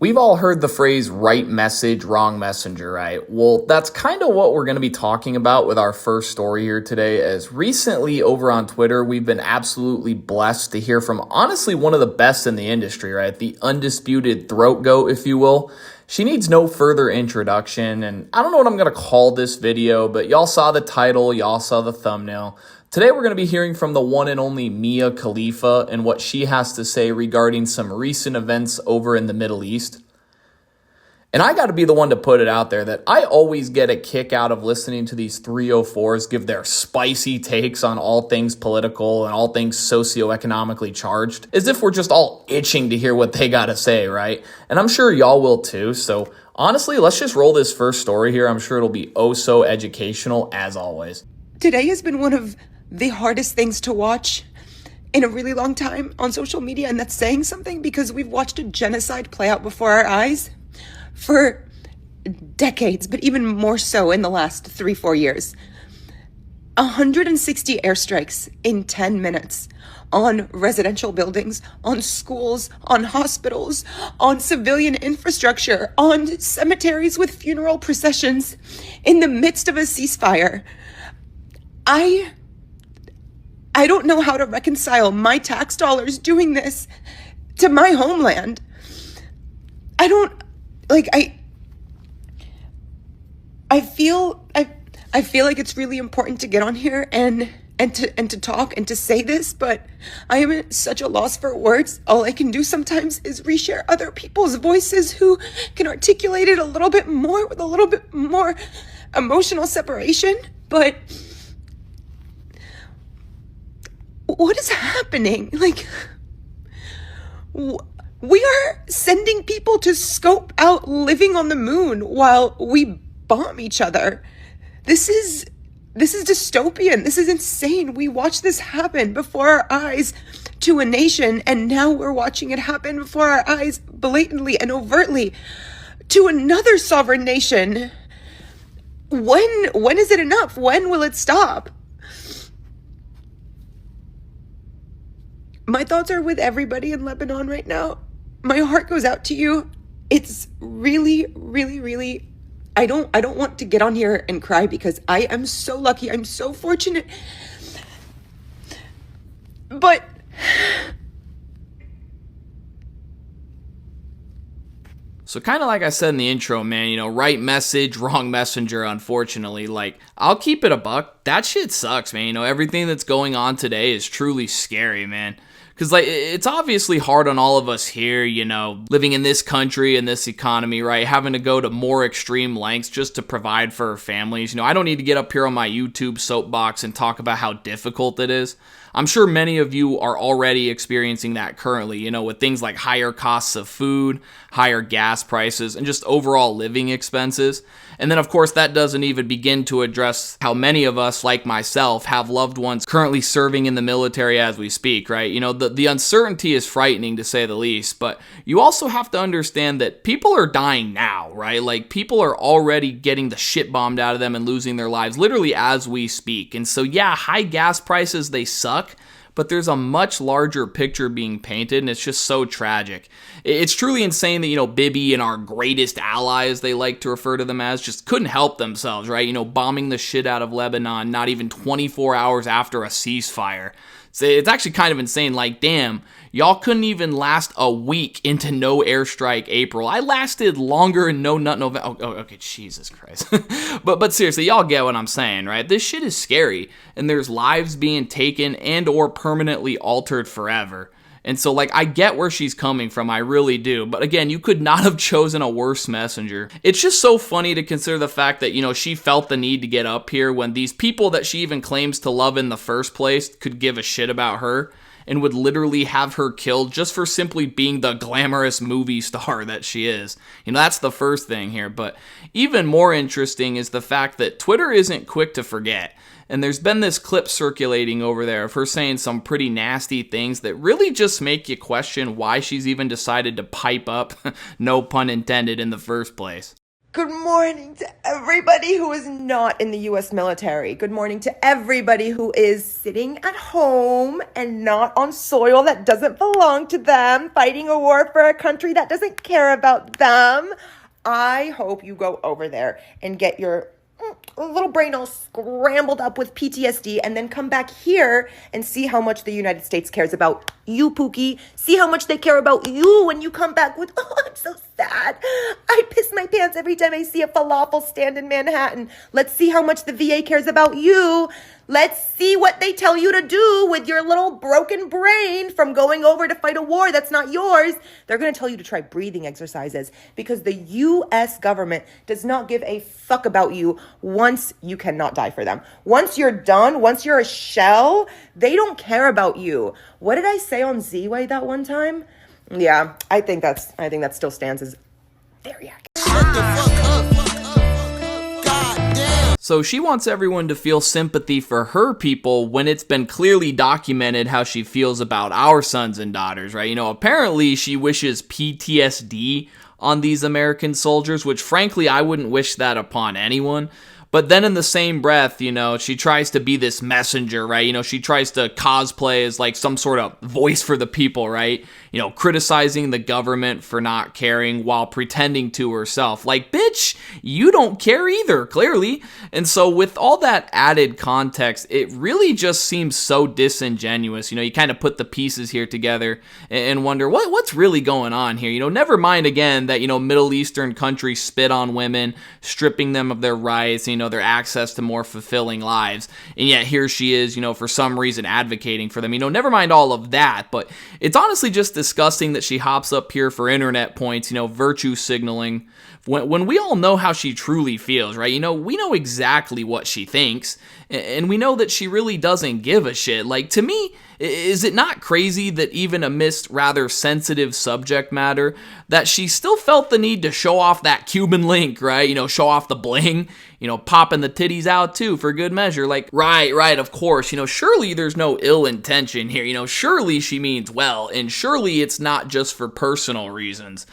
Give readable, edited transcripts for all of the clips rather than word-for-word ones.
We've all heard the phrase right message, wrong messenger, right? Well, that's kind of what we're going to be talking about with our first story here today, as recently over on Twitter, we've been absolutely blessed to hear from honestly one of the best in the industry, right? The undisputed throat goat, if you will. She needs no further introduction, and I don't know what I'm going to call this video, but y'all saw the title, y'all saw the thumbnail. Today we're going to be hearing from the one and only Mia Khalifa and what she has to say regarding some recent events over in the Middle East. And I got to be the one to put it out there that I always get a kick out of listening to these 304s give their spicy takes on all things political and all things socioeconomically charged, as if we're just all itching to hear what they got to say, right? And I'm sure y'all will too. So honestly, let's just roll this first story here. I'm sure it'll be oh so educational as always. Today has been one of the hardest things to watch in a really long time on social media, and that's saying something because we've watched a genocide play out before our eyes for decades, but even more so in the last 3-4 years. 160 airstrikes in 10 minutes on residential buildings, on schools, on hospitals, on civilian infrastructure, on cemeteries with funeral processions in the midst of a ceasefire. I don't know how to reconcile my tax dollars doing this to my homeland. I feel like it's really important to get on here and to talk and to say this, but I am at such a loss for words. All I can do sometimes is reshare other people's voices who can articulate it a little bit more with a little bit more emotional separation. But what is happening? We are sending people to scope out living on the moon while we bomb each other. This is dystopian. This is insane. We watched this happen before our eyes to a nation, and now we're watching it happen before our eyes blatantly and overtly to another sovereign nation. When is it enough? When will it stop? My thoughts are with everybody in Lebanon right now. My heart goes out to you. It's really, really, really, I don't want to get on here and cry because I am so lucky. I'm so fortunate. But So kind of like I said in the intro, man, right message, wrong messenger, unfortunately. I'll keep it a buck. That shit sucks, man. Everything that's going on today is truly scary, man. Because, it's obviously hard on all of us here, living in this country and this economy, right? Having to go to more extreme lengths just to provide for our families. I don't need to get up here on my YouTube soapbox and talk about how difficult it is. I'm sure many of you are already experiencing that currently, with things like higher costs of food, higher gas prices, and just overall living expenses. And then, of course, that doesn't even begin to address how many of us, like myself, have loved ones currently serving in the military as we speak, right? The uncertainty is frightening, to say the least, but you also have to understand that people are dying now, right? People are already getting the shit bombed out of them and losing their lives literally as we speak. And so, yeah, high gas prices, they suck, but there's a much larger picture being painted, and it's just so tragic. It's truly insane that, Bibi and our greatest allies, they like to refer to them as, just couldn't help themselves, right? Bombing the shit out of Lebanon not even 24 hours after a ceasefire. So it's actually kind of insane. Damn, y'all couldn't even last a week into no airstrike April. I lasted longer in no nut November. Oh, okay, Jesus Christ. but seriously, y'all get what I'm saying, right? This shit is scary, and there's lives being taken and or permanently altered forever. And so, I get where she's coming from, I really do. But again, you could not have chosen a worse messenger. It's just so funny to consider the fact that, she felt the need to get up here when these people that she even claims to love in the first place could give a shit about her and would literally have her killed just for simply being the glamorous movie star that she is. That's the first thing here. But even more interesting is the fact that Twitter isn't quick to forget. And there's been this clip circulating over there of her saying some pretty nasty things that really just make you question why she's even decided to pipe up, no pun intended, in the first place. Good morning to everybody who is not in the US military. Good morning to everybody who is sitting at home and not on soil that doesn't belong to them, fighting a war for a country that doesn't care about them. I hope you go over there and get your little brain all scrambled up with PTSD and then come back here and see how much the United States cares about you, Pookie. See how much they care about you when you come back with, oh, I'm so sad. I piss my pants every time I see a falafel stand in Manhattan. Let's see how much the VA cares about you. Let's see what they tell you to do with your little broken brain from going over to fight a war that's not yours. They're going to tell you to try breathing exercises because the US government does not give a fuck about you once you cannot die for them. Once you're done, once you're a shell, they don't care about you. What did I say on Z-Way that one time? Yeah, I think that still stands as very accurate. So she wants everyone to feel sympathy for her people when it's been clearly documented how she feels about our sons and daughters, right? You know, apparently she wishes PTSD on these American soldiers, which frankly, I wouldn't wish that upon anyone. But then in the same breath, you know, she tries to be this messenger, right? You know, she tries to cosplay as like some sort of voice for the people, right? You know, criticizing the government for not caring while pretending to herself. Like, bitch, you don't care either, clearly. And so with all that added context, it really just seems so disingenuous. You know, you kind of put the pieces here together and wonder what's really going on here. You know, never mind again that, you know, Middle Eastern countries spit on women, stripping them of their rights, you know, their access to more fulfilling lives. And yet here she is, you know, for some reason advocating for them. You know, never mind all of that, but it's honestly just disgusting that she hops up here for internet points, you know, virtue signaling, when we all know how she truly feels, right? You know, we know exactly what she thinks, and we know that she really doesn't give a shit. Like, to me, is it not crazy that even amidst rather sensitive subject matter, that she still felt the need to show off that Cuban link, right? You know, show off the bling, you know, popping the titties out too for good measure. Like, right, of course, you know, surely there's no ill intention here. You know, surely she means well, and surely it's not just for personal reasons.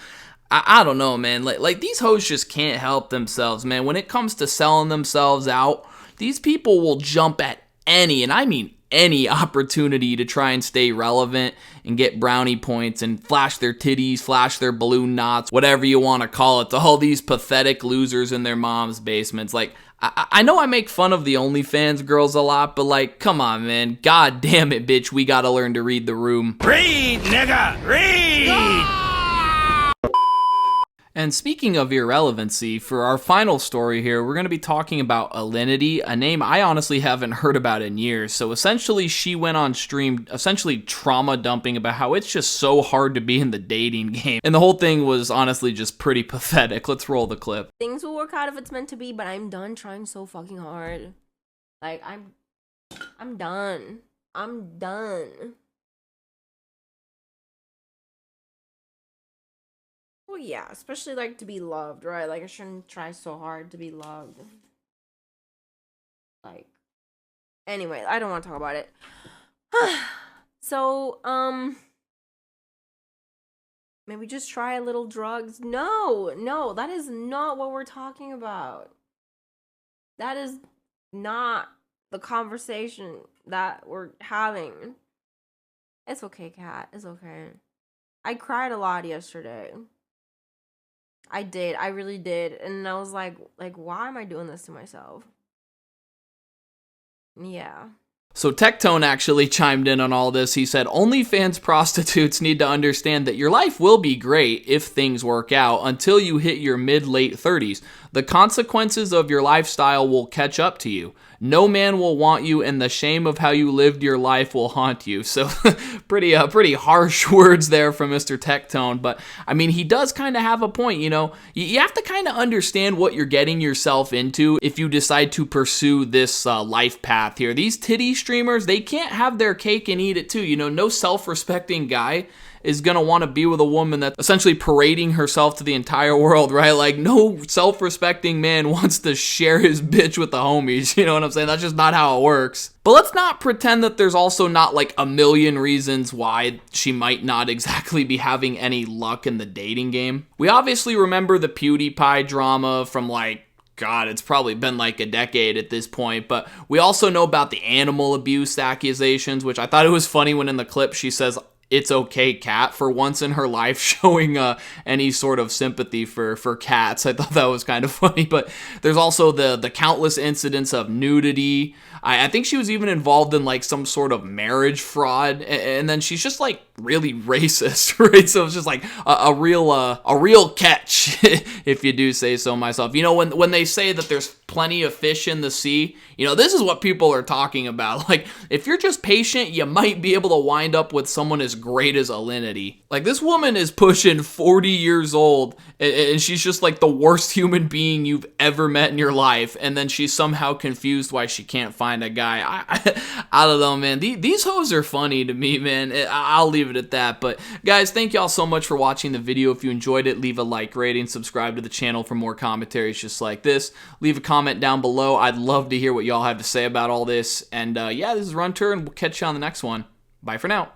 I don't know, man. Like these hoes just can't help themselves, man. When it comes to selling themselves out, these people will jump at any, and I mean any opportunity to try and stay relevant and get brownie points and flash their titties, flash their balloon knots, whatever you want to call it, to all these pathetic losers in their mom's basements. Like, I know I make fun of the OnlyFans girls a lot, but like, come on, man. God damn it, bitch. We gotta learn to read the room. Read, nigga, read! And speaking of irrelevancy, for our final story here, we're going to be talking about Alinity, a name I honestly haven't heard about in years. So essentially, she went on stream, essentially trauma dumping about how it's just so hard to be in the dating game. And the whole thing was honestly just pretty pathetic. Let's roll the clip. Things will work out if it's meant to be, but I'm done trying so fucking hard. Like, I'm done. I'm done. Well, yeah, especially like to be loved, right? Like I shouldn't try so hard to be loved. Like, anyway, I don't want to talk about it. So, maybe just try a little drugs. No, that is not what we're talking about. That is not the conversation that we're having. It's okay, Kat. It's okay. I cried a lot yesterday. I did. I really did. And I was like, why am I doing this to myself? Yeah. So Tectone actually chimed in on all this. He said, OnlyFans prostitutes need to understand that your life will be great if things work out until you hit your mid-late 30s. The consequences of your lifestyle will catch up to you. No man will want you, and the shame of how you lived your life will haunt you. So pretty harsh words there from Mr. Tectone. But I mean, he does kind of have a point. You know, you have to kind of understand what you're getting yourself into if you decide to pursue this life path here. These titty streamers, they can't have their cake and eat it too. You know, no self-respecting guy is gonna want to be with a woman that's essentially parading herself to the entire world, right? Like, no self-respecting man wants to share his bitch with the homies, you know what I'm saying? That's just not how it works. But let's not pretend that there's also not like a million reasons why she might not exactly be having any luck in the dating game. We obviously remember the PewDiePie drama from like, God, it's probably been like a decade at this point, but we also know about the animal abuse accusations, which I thought it was funny when in the clip she says, "It's okay, cat," for once in her life, showing any sort of sympathy for cats. I thought that was kind of funny, but there's also the countless incidents of nudity. I think she was even involved in like some sort of marriage fraud, and then she's just like really racist, right? So it's just like a real catch, if you do say so myself. You know, when they say that there's plenty of fish in the sea, you know, this is what people are talking about. Like, if you're just patient, you might be able to wind up with someone as great as Alinity. Like, this woman is pushing 40 years old, and she's just like the worst human being you've ever met in your life, and then she's somehow confused why she can't find a guy. I don't know, man. These hoes are funny to me, man. I'll leave it at that. But guys, thank y'all so much for watching the video. If you enjoyed it, leave a like rating, subscribe to the channel for more commentaries just like this. Leave a comment down below. I'd love to hear what y'all have to say about all this. And yeah, this is Runter, and we'll catch you on the next one. Bye for now.